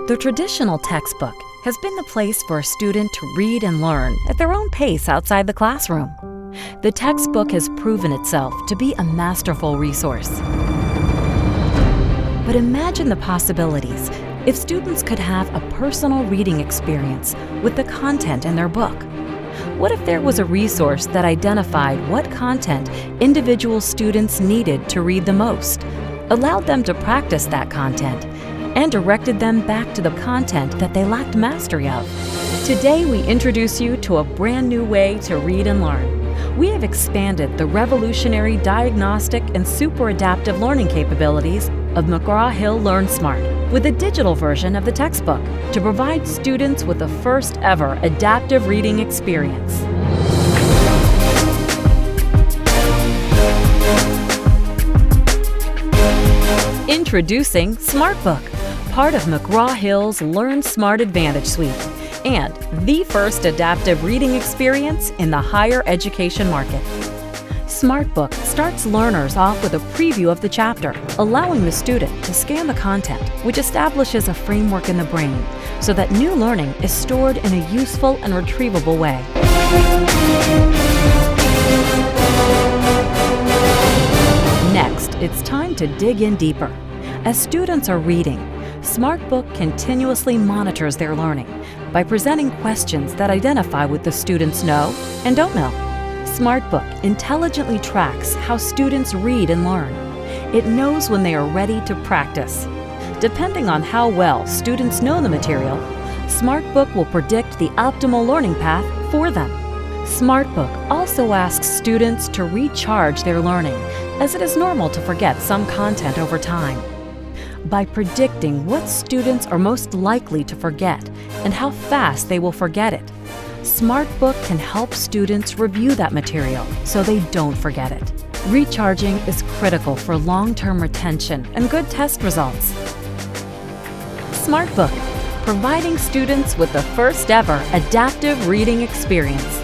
The traditional textbook has been the place for a student to read and learn at their own pace outside the classroom. The textbook has proven itself to be a masterful resource. But imagine the possibilities if students could have a personal reading experience with the content in their book. What if there was a resource that identified what content individual students needed to read the most, allowed them to practice that content, and directed them back to the content that they lacked mastery of? Today, we introduce you to a brand new way to read and learn. We have expanded the revolutionary diagnostic and super adaptive learning capabilities of McGraw-Hill Learn Smart with a digital version of the textbook to provide students with the first ever adaptive reading experience. Introducing SmartBook, part of McGraw-Hill's Learn Smart Advantage Suite, and the first adaptive reading experience in the higher education market. SmartBook starts learners off with a preview of the chapter, allowing the student to scan the content, which establishes a framework in the brain so that new learning is stored in a useful and retrievable way. Next, it's time to dig in deeper. As students are reading, SmartBook continuously monitors their learning by presenting questions that identify what the students know and don't know. SmartBook intelligently tracks how students read and learn. It knows when they are ready to practice. Depending on how well students know the material, SmartBook will predict the optimal learning path for them. SmartBook also asks students to recharge their learning, as it is normal to forget some content over time. By predicting what students are most likely to forget and how fast they will forget it, SmartBook can help students review that material so they don't forget it. Recharging is critical for long-term retention and good test results. SmartBook, providing students with the first ever adaptive reading experience.